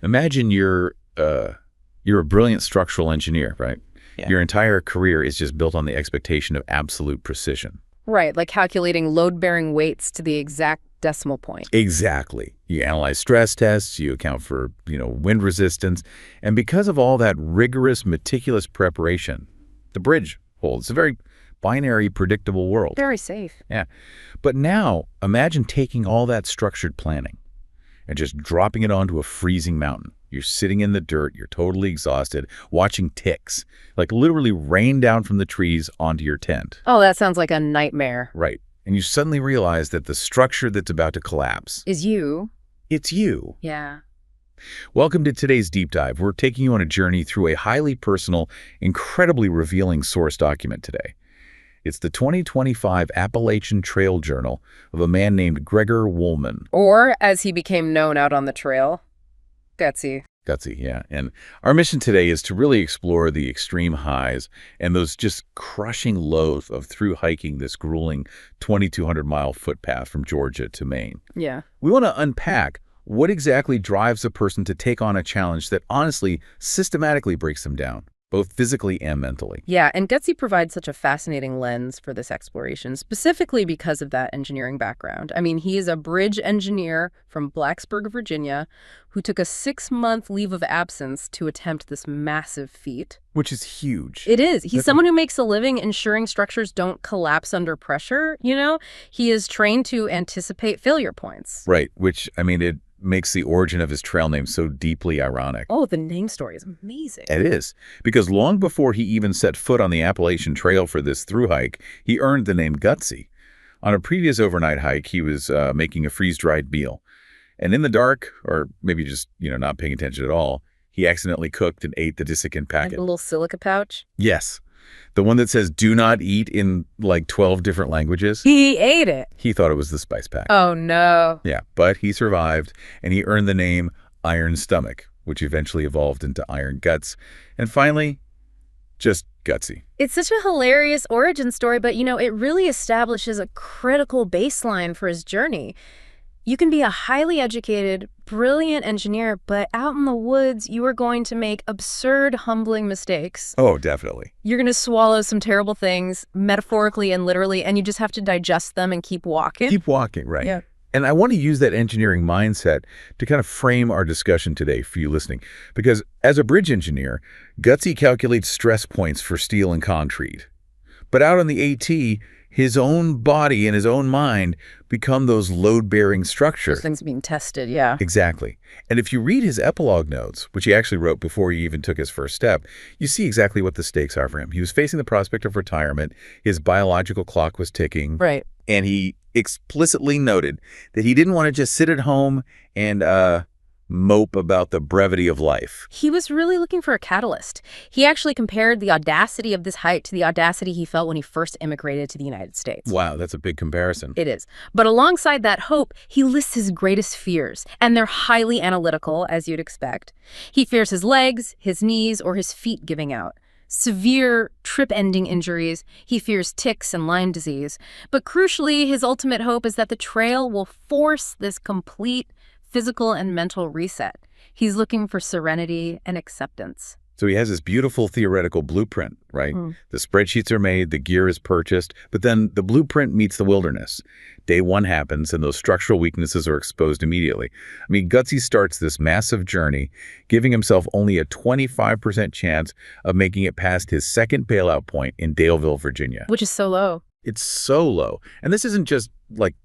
Imagine you're a brilliant structural engineer, right? Yeah. Your entire career is just built on the expectation of absolute precision. Right, like calculating load-bearing weights to the exact decimal point. Exactly. You analyze stress tests, you account for, wind resistance, and because of all that rigorous, meticulous preparation, the bridge holds. It's a very binary, predictable world. Very safe. Yeah. But now, imagine taking all that structured planning and just dropping it onto a freezing mountain. You're sitting in the dirt, you're totally exhausted, watching ticks, like literally rain down from the trees onto your tent. Oh, that sounds like a nightmare. Right. And you suddenly realize that the structure that's about to collapse, Is you. it's you. Yeah. Welcome to today's deep dive. We're taking you on a journey through a highly personal, incredibly revealing source document today. It's the 2025 Appalachian Trail Journal of a man named Gregor Woolman. Or, as he became known out on the trail, Gutsy. Gutsy, yeah. And our mission today is to really explore the extreme highs and those just crushing lows of through hiking this grueling 2,200-mile footpath from Georgia to Maine. Yeah. We want to unpack what exactly drives a person to take on a challenge that honestly, systematically breaks them down, both physically and mentally. Yeah, and Gutsy provides such a fascinating lens for this exploration, specifically because of that engineering background. I mean, he is a bridge engineer from Blacksburg, Virginia, who took a 6-month leave of absence to attempt this massive feat. Which is huge. It is. He's someone who makes a living ensuring structures don't collapse under pressure, He is trained to anticipate failure points. Right, which, it makes the origin of his trail name so deeply ironic. Oh, the name story is amazing. It is, because long before he even set foot on the Appalachian Trail for this through hike, he earned the name Gutsy. On a previous overnight hike, he was making a freeze-dried meal. And in the dark, or maybe just, not paying attention at all, he accidentally cooked and ate the desiccant packet. Like a little silica pouch? Yes. The one that says, do not eat in like 12 different languages. He ate it. He thought it was the spice pack. Oh, no. Yeah, but he survived, and he earned the name Iron Stomach, which eventually evolved into Iron Guts. And finally, just Gutsy. It's such a hilarious origin story, but, it really establishes a critical baseline for his journey. You can be a highly educated, brilliant engineer, but out in the woods, you are going to make absurd, humbling mistakes. Oh, definitely. You're going to swallow some terrible things, metaphorically and literally, and you just have to digest them and keep walking. Keep walking, right. Yeah. And I want to use that engineering mindset to kind of frame our discussion today for you listening. Because as a bridge engineer, Gutsy calculates stress points for steel and concrete. But out on the AT, his own body and his own mind become those load-bearing structures. Those things being tested, yeah. Exactly. And if you read his epilogue notes, which he actually wrote before he even took his first step, you see exactly what the stakes are for him. He was facing the prospect of retirement. His biological clock was ticking. Right. And he explicitly noted that he didn't want to just sit at home and mope about the brevity of life. He was really looking for a catalyst. He actually compared the audacity of this hike to the audacity he felt when he first immigrated to the United States. Wow, that's a big comparison. It is. But alongside that hope, he lists his greatest fears, and they're highly analytical, as you'd expect. He fears his legs, his knees, or his feet giving out. Severe trip-ending injuries. He fears ticks and Lyme disease. But crucially, his ultimate hope is that the trail will force this complete physical and mental reset. He's looking for serenity and acceptance. So he has this beautiful theoretical blueprint, right? The spreadsheets are made, the gear is purchased, but then the blueprint meets the wilderness. Day one happens, and those structural weaknesses are exposed immediately. Gutsy starts this massive journey, giving himself only a 25% chance of making it past his second bailout point in Daleville, Virginia. Which is so low. It's so low. And this isn't just like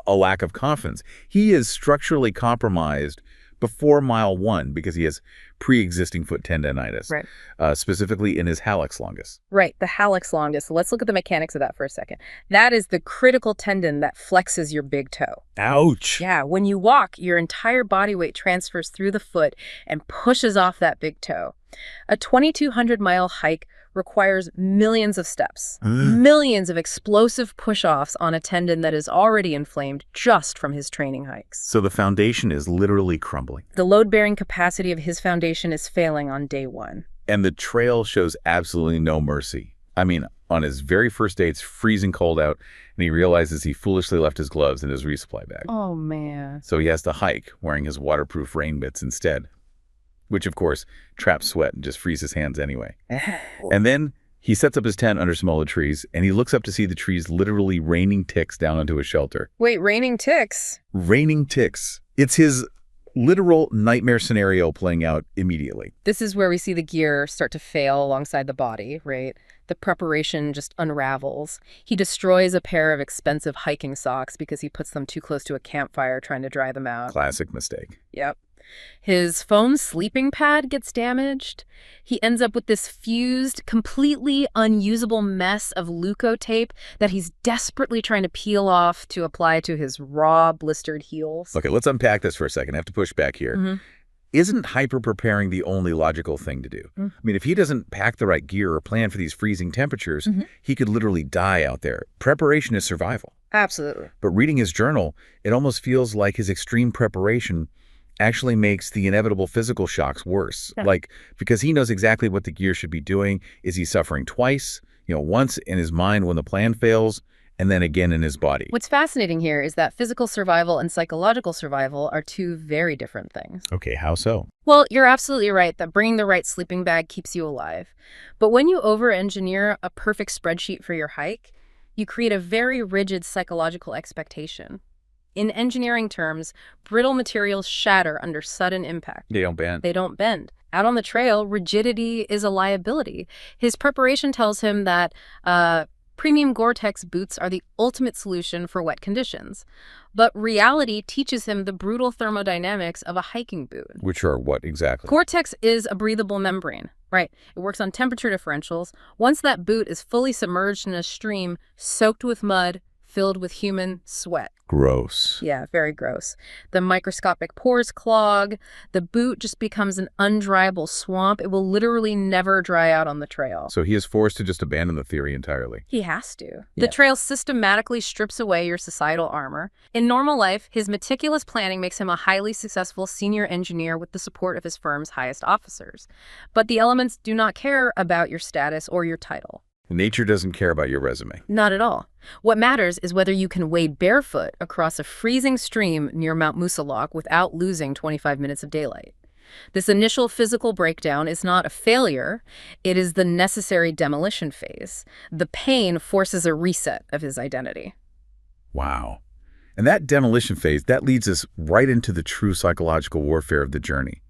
a lack of confidence. He is structurally compromised before mile 1 because he has pre-existing foot tendonitis, right. Specifically in his hallux longus. Right, the hallux longus. So let's look at the mechanics of that for a second. That is the critical tendon that flexes your big toe. Ouch! Yeah, when you walk, your entire body weight transfers through the foot and pushes off that big toe. A 2,200-mile hike requires millions of steps, millions of explosive push-offs on a tendon that is already inflamed just from his training hikes. So the foundation is literally crumbling. The load-bearing capacity of his foundation is failing on day 1. And the trail shows absolutely no mercy. On his very first day, it's freezing cold out, and he realizes he foolishly left his gloves in his resupply bag. Oh, man. So he has to hike wearing his waterproof rain mitts instead. which of course traps sweat and just freezes hands anyway. And then he sets up his tent under some olive trees, and he looks up to see the trees literally raining ticks down onto his shelter. Wait, raining ticks? Raining ticks. It's his literal nightmare scenario playing out immediately. This is where we see the gear start to fail alongside the body, right? The preparation just unravels. He destroys a pair of expensive hiking socks because he puts them too close to a campfire trying to dry them out. Classic mistake. Yep. His foam sleeping pad gets damaged. He ends up with this fused, completely unusable mess of Leukotape that he's desperately trying to peel off to apply to his raw, blistered heels. Okay, let's unpack this for a second. I have to push back here. Isn't hyper-preparing the only logical thing to do? I mean, if he doesn't pack the right gear or plan for these freezing temperatures, he could literally die out there. Preparation is survival. Absolutely. But reading his journal, it almost feels like his extreme preparation actually makes the inevitable physical shocks worse. Like, because he knows exactly what the gear should be doing. Is he suffering twice? Once in his mind when the plan fails, and then again in his body. What's fascinating here is that physical survival and psychological survival are two very different things. Okay, how so? Well, you're absolutely right that bringing the right sleeping bag keeps you alive. But when you over-engineer a perfect spreadsheet for your hike, you create a very rigid psychological expectation. In engineering terms, brittle materials shatter under sudden impact. They don't bend. They don't bend. Out on the trail, rigidity is a liability. His preparation tells him that premium Gore-Tex boots are the ultimate solution for wet conditions. But reality teaches him the brutal thermodynamics of a hiking boot. Which are what exactly? Gore-Tex is a breathable membrane, right? It works on temperature differentials. Once that boot is fully submerged in a stream, soaked with mud, filled with human sweat. Gross. Yeah, very gross. The microscopic pores clog. The boot just becomes an undryable swamp. It will literally never dry out on the trail. So he is forced to just abandon the theory entirely. He has to. The trail systematically strips away your societal armor. In normal life, his meticulous planning makes him a highly successful senior engineer with the support of his firm's highest officers. But the elements do not care about your status or your title. Nature doesn't care about your resume. Not at all. What matters is whether you can wade barefoot across a freezing stream near Mount Musalak without losing 25 minutes of daylight. This initial physical breakdown is not a failure. It is the necessary demolition phase. The pain forces a reset of his identity. Wow. And that demolition phase, that leads us right into the true psychological warfare of the journey.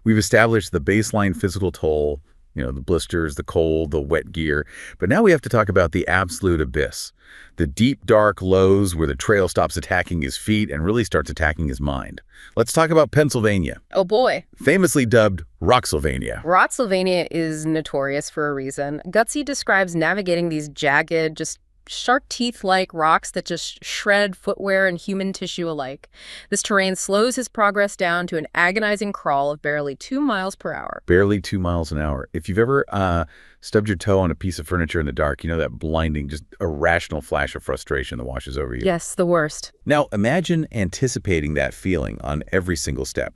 We've established the baseline physical toll, the blisters, the cold, the wet gear. But now we have to talk about the absolute abyss, the deep, dark lows where the trail stops attacking his feet and really starts attacking his mind. Let's talk about Pennsylvania. Oh boy. Famously dubbed Rocksylvania. Rocksylvania is notorious for a reason. Gutsy describes navigating these jagged, just shark teeth-like rocks that just shred footwear and human tissue alike. This terrain slows his progress down to an agonizing crawl of barely 2 miles per hour. Barely 2 miles an hour. If you've ever stubbed your toe on a piece of furniture in the dark, that blinding, just irrational flash of frustration that washes over you. Yes, the worst. Now, imagine anticipating that feeling on every single step.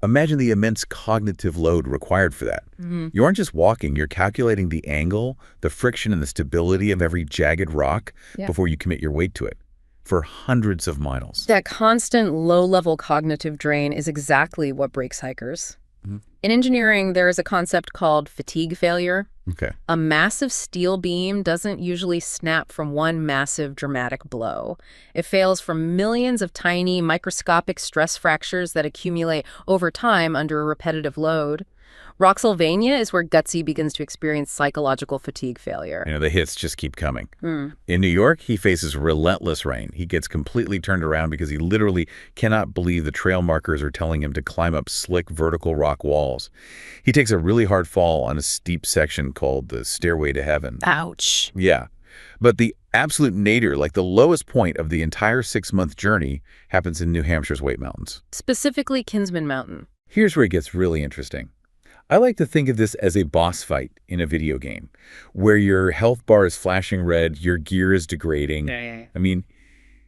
Imagine the immense cognitive load required for that. You aren't just walking, you're calculating the angle, the friction, and the stability of every jagged rock before you commit your weight to it for hundreds of miles. That constant low-level cognitive drain is exactly what breaks hikers. In engineering, there is a concept called fatigue failure. Okay. A massive steel beam doesn't usually snap from one massive dramatic blow. It fails from millions of tiny microscopic stress fractures that accumulate over time under a repetitive load. Rocksylvania is where Gutsy begins to experience psychological fatigue failure. The hits just keep coming. In New York, he faces relentless rain. He gets completely turned around because he literally cannot believe the trail markers are telling him to climb up slick vertical rock walls. He takes a really hard fall on a steep section called the Stairway to Heaven. Ouch. Yeah. But the absolute nadir, like the lowest point of the entire 6-month journey, happens in New Hampshire's White Mountains. Specifically Kinsman Mountain. Here's where it gets really interesting. I like to think of this as a boss fight in a video game, where your health bar is flashing red, your gear is degrading. I mean,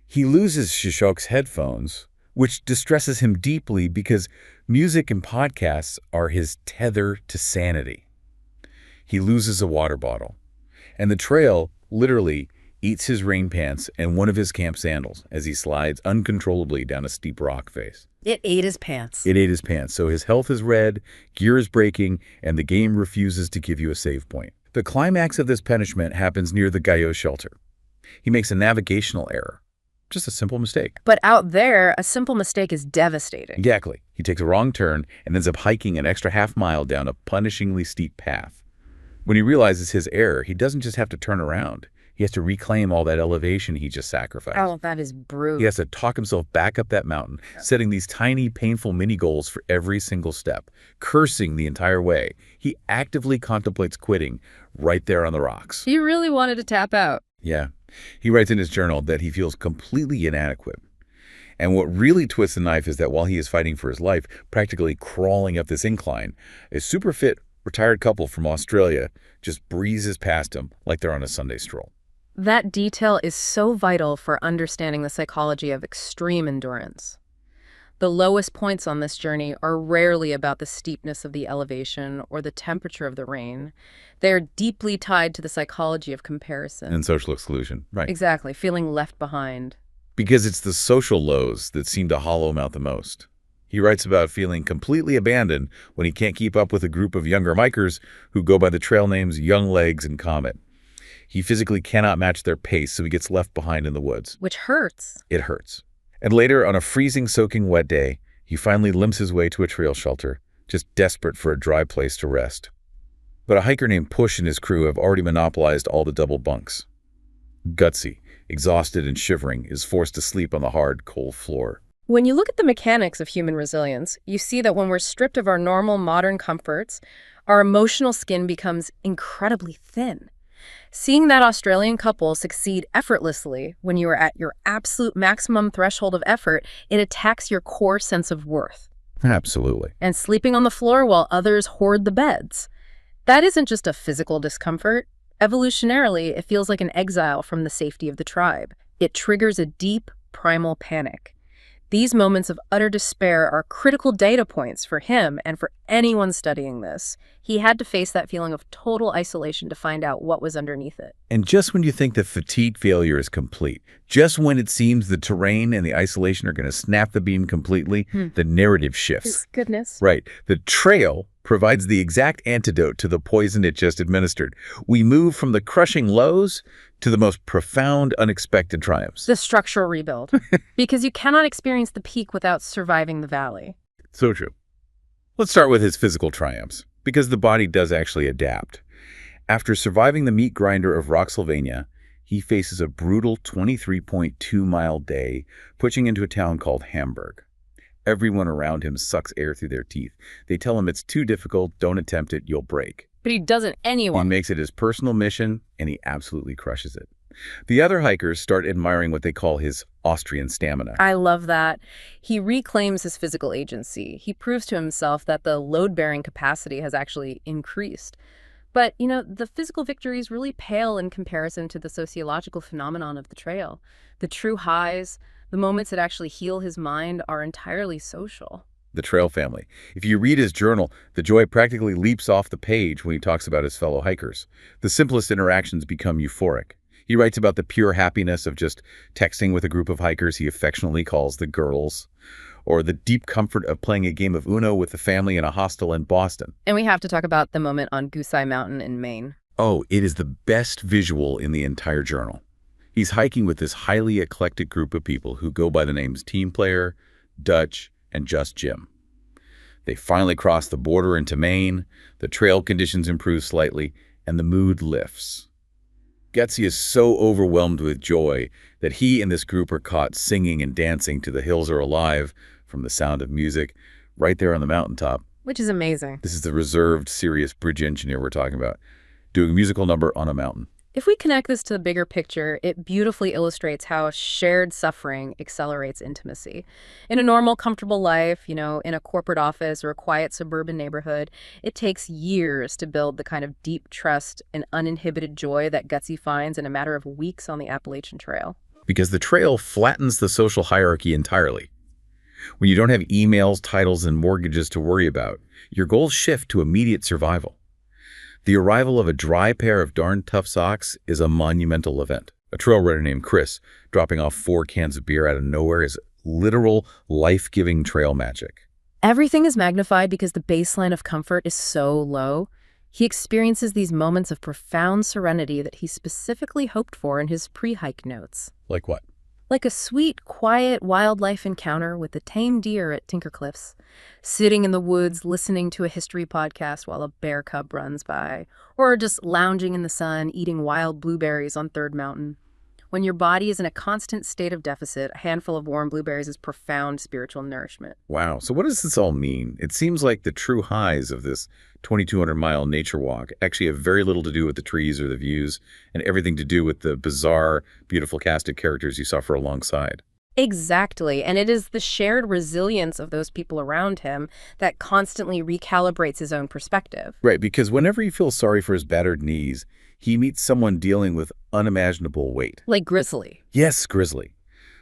he loses Shishok's headphones, which distresses him deeply because music and podcasts are his tether to sanity. He loses a water bottle, and the trail literally eats his rain pants and one of his camp sandals as he slides uncontrollably down a steep rock face. It ate his pants. It ate his pants, so his health is red, gear is breaking, and the game refuses to give you a save point. The climax of this punishment happens near the Guyot shelter. He makes a navigational error. Just a simple mistake. But out there, a simple mistake is devastating. Exactly. He takes a wrong turn and ends up hiking an extra half-mile down a punishingly steep path. When he realizes his error, he doesn't just have to turn around. He has to reclaim all that elevation he just sacrificed. Oh, that is brutal. He has to talk himself back up that mountain, setting these tiny, painful mini-goals for every single step, cursing the entire way. He actively contemplates quitting right there on the rocks. He really wanted to tap out. Yeah. He writes in his journal that he feels completely inadequate. And what really twists the knife is that while he is fighting for his life, practically crawling up this incline, a super fit retired couple from Australia just breezes past him like they're on a Sunday stroll. That detail is so vital for understanding the psychology of extreme endurance. The lowest points on this journey are rarely about the steepness of the elevation or the temperature of the rain. They are deeply tied to the psychology of comparison. And social exclusion, right. Exactly, feeling left behind. Because it's the social lows that seem to hollow him out the most. He writes about feeling completely abandoned when he can't keep up with a group of younger hikers who go by the trail names Young Legs and Comet. He physically cannot match their pace, so he gets left behind in the woods. Which hurts. It hurts. And later, on a freezing, soaking wet day, he finally limps his way to a trail shelter, just desperate for a dry place to rest. But a hiker named Push and his crew have already monopolized all the double bunks. Gutsy, exhausted and shivering, is forced to sleep on the hard, cold floor. When you look at the mechanics of human resilience, you see that when we're stripped of our normal modern comforts, our emotional skin becomes incredibly thin. Seeing that Australian couple succeed effortlessly when you are at your absolute maximum threshold of effort, it attacks your core sense of worth. Absolutely. And sleeping on the floor while others hoard the beds. That isn't just a physical discomfort. Evolutionarily, it feels like an exile from the safety of the tribe. It triggers a deep, primal panic. These moments of utter despair are critical data points for him and for anyone studying this. He had to face that feeling of total isolation to find out what was underneath it. And just when you think the fatigue failure is complete, just when it seems the terrain and the isolation are going to snap the beam completely, the narrative shifts. Goodness. Right. The trail provides the exact antidote to the poison it just administered. We move from the crushing lows to the most profound, unexpected triumphs. The structural rebuild. Because you cannot experience the peak without surviving the valley. So true. Let's start with his physical triumphs, because the body does actually adapt. After surviving the meat grinder of Roxylvania, he faces a brutal 23.2-mile day, pushing into a town called Hamburg. Everyone around him sucks air through their teeth. They tell him it's too difficult, don't attempt it, you'll break. But he doesn't anyway. He makes it his personal mission, and he absolutely crushes it. The other hikers start admiring what they call his Austrian stamina. I love that. He reclaims his physical agency. He proves to himself that the load-bearing capacity has actually increased. But, the physical victories really pale in comparison to the sociological phenomenon of the trail. The true highs, the moments that actually heal his mind, are entirely social. The trail family. If you read his journal, the joy practically leaps off the page when he talks about his fellow hikers. The simplest interactions become euphoric. He writes about the pure happiness of just texting with a group of hikers he affectionately calls the girls, or the deep comfort of playing a game of Uno with the family in a hostel in Boston. And we have to talk about the moment on Goose Eye Mountain in Maine. Oh, it is the best visual in the entire journal. He's hiking with this highly eclectic group of people who go by the names Team Player, Dutch, and Just Jim. They finally cross the border into Maine, the trail conditions improve slightly, and the mood lifts. Gutsy is so overwhelmed with joy that he and this group are caught singing and dancing to The Hills Are Alive from The Sound of Music right there on the mountaintop. Which is amazing. This is the reserved, serious bridge engineer we're talking about, doing a musical number on a mountain. If we connect this to the bigger picture, it beautifully illustrates how shared suffering accelerates intimacy. In a normal, comfortable life, in a corporate office or a quiet suburban neighborhood, it takes years to build the kind of deep trust and uninhibited joy that Gutsy finds in a matter of weeks on the Appalachian Trail. Because the trail flattens the social hierarchy entirely. When you don't have emails, titles, and mortgages to worry about, your goals shift to immediate survival. The arrival of a dry pair of darn tough socks is a monumental event. A trail runner named Chris dropping off 4 cans of beer out of nowhere is literal life-giving trail magic. Everything is magnified because the baseline of comfort is so low. He experiences these moments of profound serenity that he specifically hoped for in his pre-hike notes. Like what? Like a sweet, quiet wildlife encounter with a tame deer at Tinker Cliffs, sitting in the woods listening to a history podcast while a bear cub runs by, or just lounging in the sun eating wild blueberries on Third Mountain. When your body is in a constant state of deficit, a handful of warm blueberries is profound spiritual nourishment. Wow. So what does this all mean? It seems like the true highs of this 2,200-mile nature walk actually have very little to do with the trees or the views and everything to do with the bizarre, beautiful cast of characters you suffer alongside. Exactly. And it is the shared resilience of those people around him that constantly recalibrates his own perspective. Right, because whenever he feels sorry for his battered knees, he meets someone dealing with unimaginable weight. Like Grizzly. Yes, Grizzly.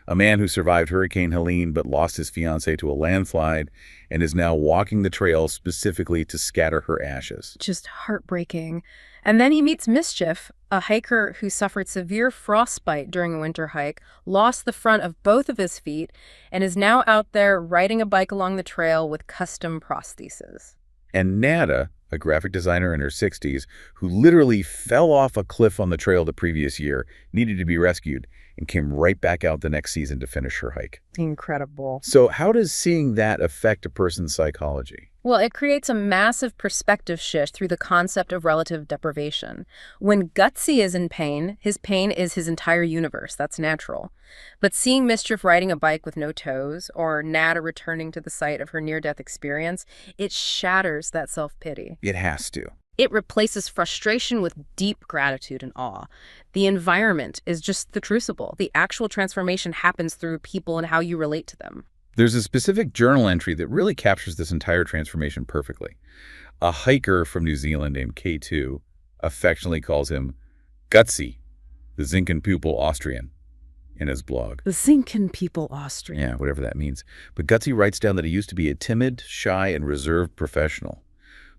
A man who survived Hurricane Helene but lost his fiancée to a landslide and is now walking the trail specifically to scatter her ashes. Just heartbreaking. And then he meets Mischief, a hiker who suffered severe frostbite during a winter hike, lost the front of both of his feet, and is now out there riding a bike along the trail with custom prostheses. And Nada, a graphic designer in her 60s, who literally fell off a cliff on the trail the previous year, needed to be rescued, and came right back out the next season to finish her hike. Incredible. So how does seeing that affect a person's psychology? Well, it creates a massive perspective shift through the concept of relative deprivation. When Gutsy is in pain is his entire universe. That's natural. But seeing Mischief riding a bike with no toes, or Nada returning to the site of her near-death experience, it shatters that self-pity. It has to. It replaces frustration with deep gratitude and awe. The environment is just the crucible. The actual transformation happens through people and how you relate to them. There's a specific journal entry that really captures this entire transformation perfectly. A hiker from New Zealand named K2 affectionately calls him Gutsy, the Zinken pupil Austrian, in his blog. The Zinken people Austrian. Yeah, whatever that means. But Gutsy writes down that he used to be a timid, shy, and reserved professional.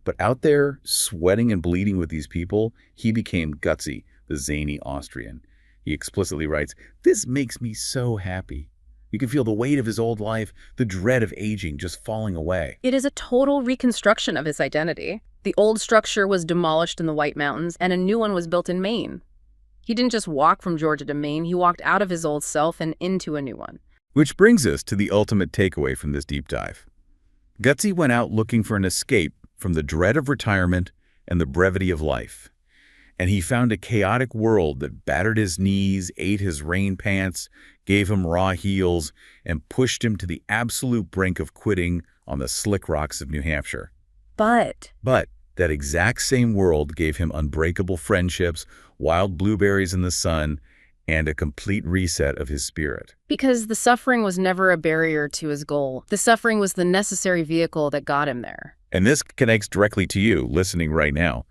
But out there, sweating and bleeding with these people, he became Gutsy, the zany Austrian. He explicitly writes, "This makes me so happy." You can feel the weight of his old life, the dread of aging just falling away. It is a total reconstruction of his identity. The old structure was demolished in the White Mountains, and a new one was built in Maine. He didn't just walk from Georgia to Maine, he walked out of his old self and into a new one. Which brings us to the ultimate takeaway from this deep dive. Gutsy went out looking for an escape from the dread of retirement and the brevity of life. And he found a chaotic world that battered his knees, ate his rain pants, gave him raw heels, and pushed him to the absolute brink of quitting on the slick rocks of New Hampshire. But that exact same world gave him unbreakable friendships, wild blueberries in the sun, and a complete reset of his spirit. because the suffering was never a barrier to his goal. The suffering was the necessary vehicle that got him there. And this connects directly to you listening right now.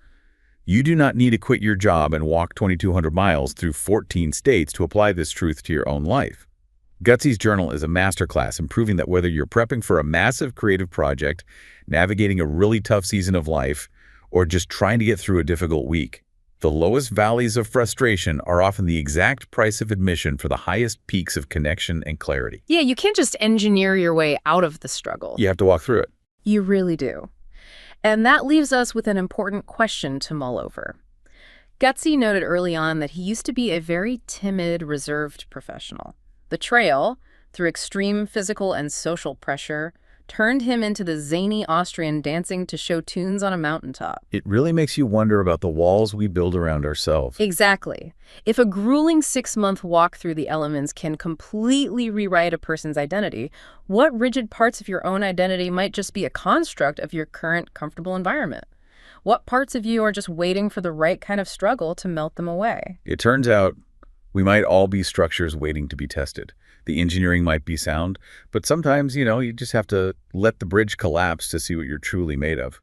You do not need to quit your job and walk 2,200 miles through 14 states to apply this truth to your own life. Gutsy's journal is a masterclass in proving that whether you're prepping for a massive creative project, navigating a really tough season of life, or just trying to get through a difficult week, the lowest valleys of frustration are often the exact price of admission for the highest peaks of connection and clarity. Yeah, you can't just engineer your way out of the struggle. You have to walk through it. You really do. And that leaves us with an important question to mull over. Gutsy noted early on that he used to be a very timid, reserved professional. The trail, through extreme physical and social pressure, turned him into the zany Austrian dancing to show tunes on a mountaintop. It really makes you wonder about the walls we build around ourselves. Exactly. If a grueling 6-month walk through the elements can completely rewrite a person's identity, what rigid parts of your own identity might just be a construct of your current comfortable environment? What parts of you are just waiting for the right kind of struggle to melt them away? It turns out we might all be structures waiting to be tested. The engineering might be sound, but sometimes, you just have to let the bridge collapse to see what you're truly made of.